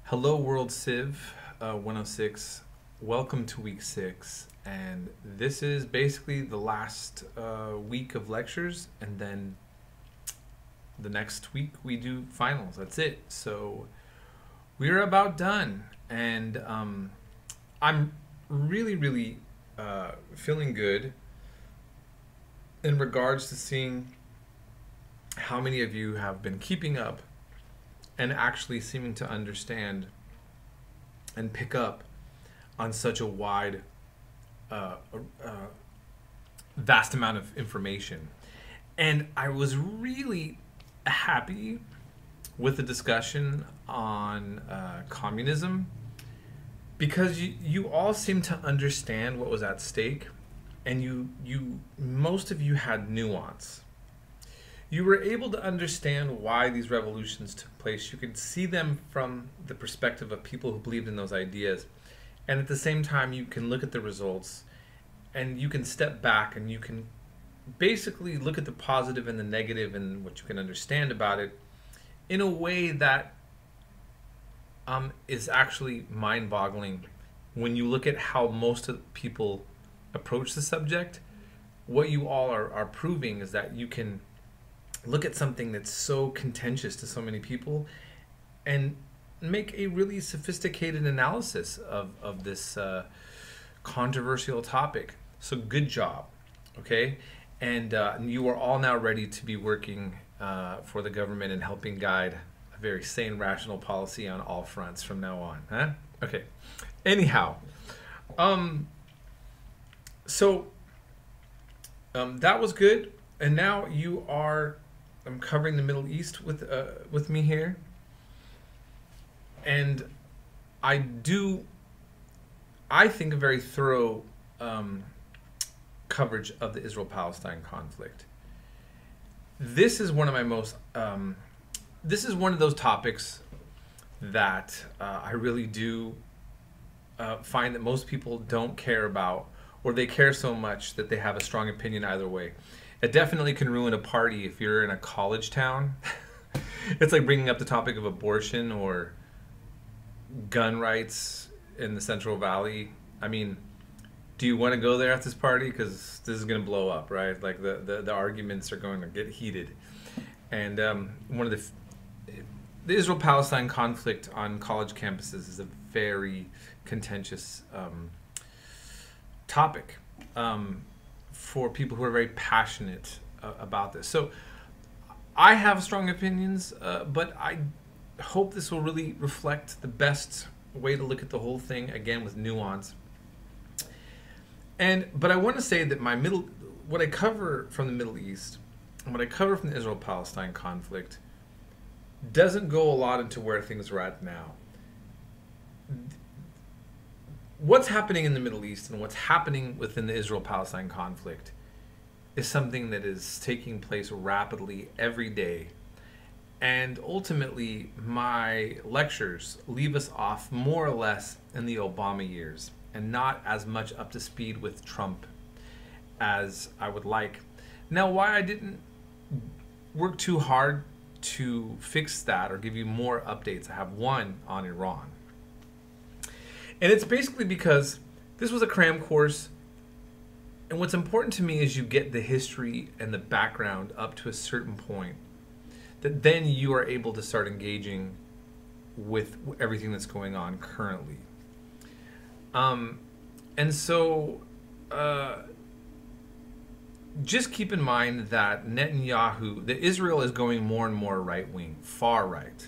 Hello, World Civ 106. Welcome to week 6, and this is basically the last week of lectures, and then the next week we do finals. That's it. So we're about done, and I'm really feeling good in regards to seeing how many of you have been keeping up and actually seeming to understand and pick up on such a wide, vast amount of information. And I was really happy with the discussion on communism, because you all seem to understand what was at stake, and most of you had nuance. You were able to understand why these revolutions took place. You could see them from the perspective of people who believed in those ideas. And at the same time, you can look at the results and you can step back and you can basically look at the positive and the negative and what you can understand about it in a way that is actually mind-boggling. When you look at how most of the people approach the subject, what you all are proving is that you can look at something that's so contentious to so many people and make a really sophisticated analysis of this controversial topic. So good job, okay? And you are all now ready to be working for the government and helping guide a very sane, rational policy on all fronts from now on, huh? Okay, anyhow, that was good. And now you are covering the Middle East with me here, and I think a very thorough coverage of the Israel-Palestine conflict. This is one of my most this is one of those topics that I really do find that most people don't care about, or they care so much that they have a strong opinion either way. It definitely can ruin a party if you're in a college town. It's like bringing up the topic of abortion or gun rights in the Central Valley. I mean, do you want to go there at this party? Because this is going to blow up, right? Like the arguments are going to get heated. And one of the Israel-Palestine conflict on college campuses is a very contentious topic. For people who are very passionate about this. So I have strong opinions, but I hope this will really reflect the best way to look at the whole thing, again with nuance. But I want to say that what I cover from the Middle East and what I cover from the Israel-Palestine conflict doesn't go a lot into where things are at now. What's happening in the Middle East and what's happening within the Israel-Palestine conflict is something that is taking place rapidly every day. And ultimately, my lectures leave us off more or less in the Obama years and not as much up to speed with Trump as I would like. Now, why I didn't work too hard to fix that or give you more updates, I have one on Iran. And it's basically because this was a cram course, and what's important to me is you get the history and the background up to a certain point, that then you are able to start engaging with everything that's going on currently. And so just keep in mind that that Israel is going more and more right-wing, far right.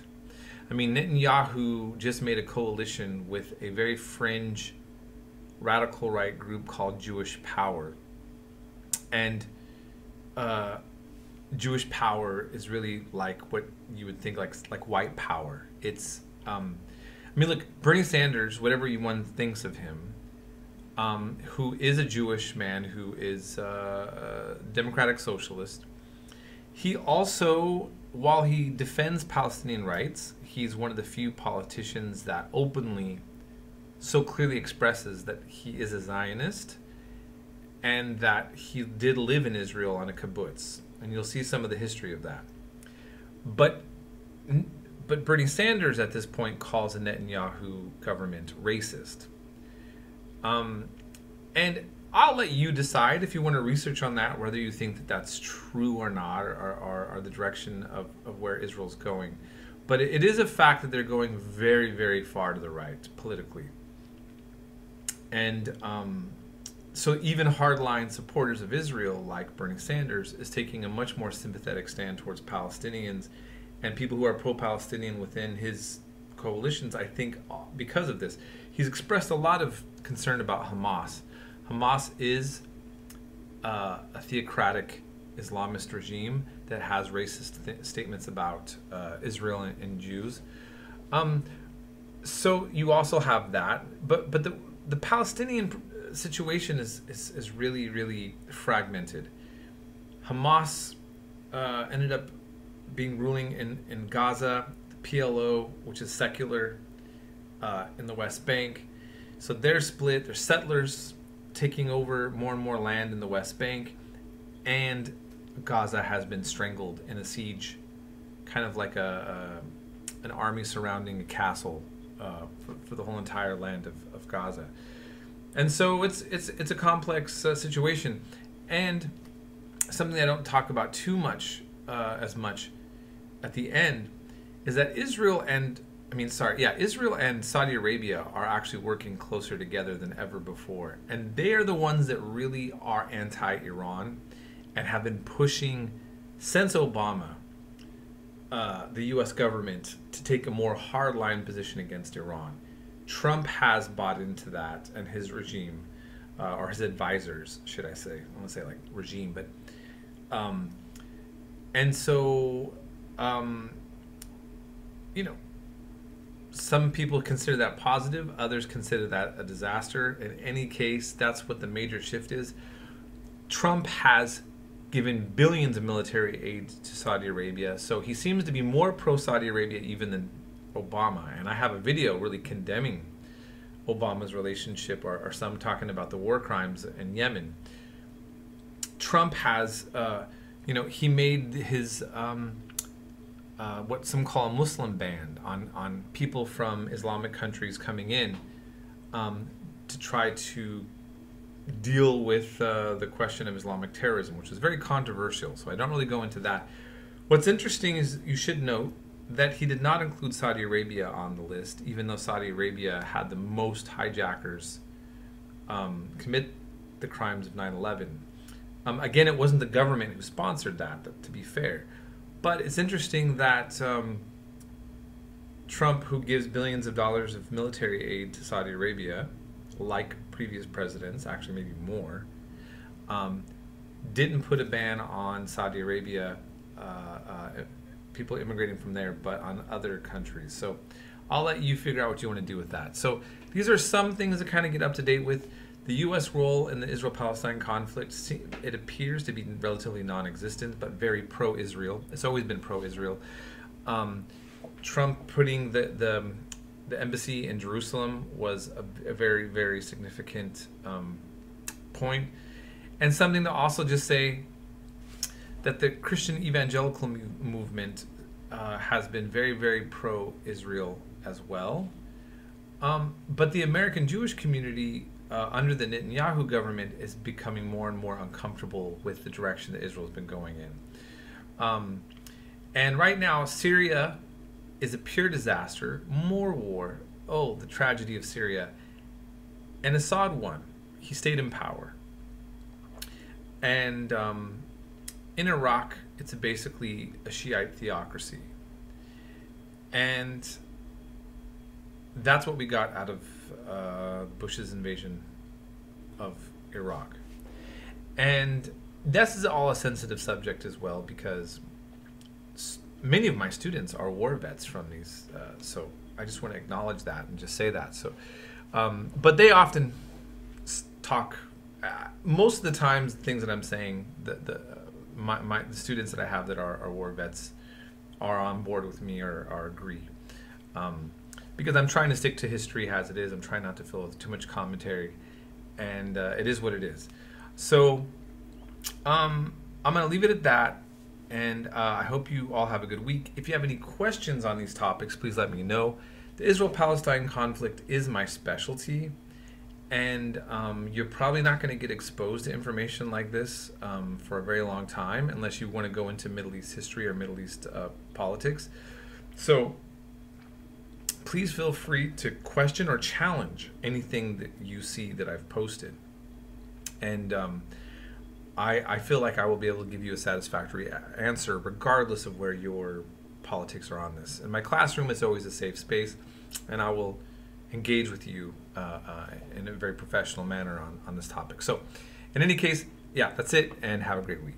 I mean, Netanyahu just made a coalition with a very fringe, radical right group called Jewish Power. And Jewish Power is really like what you would think like white power. It's, I mean, look, Bernie Sanders, whatever one thinks of him, who is a Jewish man, who is a democratic socialist, he also, while he defends Palestinian rights, he's one of the few politicians that openly so clearly expresses that he is a Zionist and that he did live in Israel on a kibbutz. And you'll see some of the history of that. But But Bernie Sanders at this point calls the Netanyahu government racist. And I'll let you decide if you want to research on that, whether you think that that's true or not, or the direction of where Israel's going. But it is a fact that they're going very, very far to the right politically. And so even hardline supporters of Israel, like Bernie Sanders, is taking a much more sympathetic stand towards Palestinians and people who are pro-Palestinian within his coalitions, I think, because of this. He's expressed a lot of concern about Hamas. Hamas is a theocratic Islamist regime that has racist statements about Israel and Jews. So you also have that, but the Palestinian situation is really, really fragmented. Hamas ended up being ruling in Gaza, the PLO, which is secular, in the West Bank. So they're split. They're settlers taking over more and more land in the West Bank, and Gaza has been strangled in a siege, kind of like an army surrounding a castle for the whole entire land of Gaza. And so it's a complex situation, and something I don't talk about too much as much at the end is that Israel and Saudi Arabia are actually working closer together than ever before, and they are the ones that really are anti-Iran and have been pushing since Obama, the U.S. government, to take a more hardline position against Iran. Trump has bought into that, and his regime, or his advisors, should I say? I want to say like regime, but and so some people consider that positive, others consider that a disaster. In any case, that's what the major shift is. Trump has given billions of military aid to Saudi Arabia, so he seems to be more pro-Saudi Arabia even than Obama. And I have a video really condemning Obama's relationship, or some talking about the war crimes in Yemen. Trump has, he made his what some call a Muslim ban on people from Islamic countries coming in to try to deal with the question of Islamic terrorism, which is very controversial, so I don't really go into that. What's interesting is you should note that he did not include Saudi Arabia on the list, even though Saudi Arabia had the most hijackers commit the crimes of 9/11. Again, it wasn't the government who sponsored that, to be fair. But it's interesting that Trump, who gives billions of dollars of military aid to Saudi Arabia, like previous presidents, actually maybe more, didn't put a ban on Saudi Arabia, people immigrating from there, but on other countries. So I'll let you figure out what you want to do with that. So these are some things to kind of get up to date with. The U.S. role in the Israel-Palestine conflict, it appears to be relatively non-existent, but very pro-Israel. It's always been pro-Israel. Trump putting the embassy in Jerusalem was a very, very significant point. And something to also just say that the Christian evangelical movement has been very, very pro-Israel as well. But the American Jewish community under the Netanyahu government is becoming more and more uncomfortable with the direction that Israel's been going in. And right now, Syria is a pure disaster, more war. Oh, the tragedy of Syria. And Assad won. He stayed in power. And in Iraq, it's basically a Shiite theocracy. And that's what we got out of Bush's invasion of Iraq. And this is all a sensitive subject as well, because many of my students are war vets from these, so I just want to acknowledge that and just say that. So, but they often talk, most of the times, things that I'm saying, the students that I have that are war vets are on board with me or agree. Because I'm trying to stick to history as it is. I'm trying not to fill with too much commentary, and it is what it is. So I'm going to leave it at that. And I hope you all have a good week. If you have any questions on these topics, please let me know. The Israel-Palestine conflict is my specialty, and you're probably not going to get exposed to information like this for a very long time unless you want to go into Middle East history or Middle East politics. So please feel free to question or challenge anything that you see that I've posted. And I feel like I will be able to give you a satisfactory answer regardless of where your politics are on this. In my classroom, it's always a safe space, and I will engage with you in a very professional manner on this topic. So in any case, yeah, that's it, and have a great week.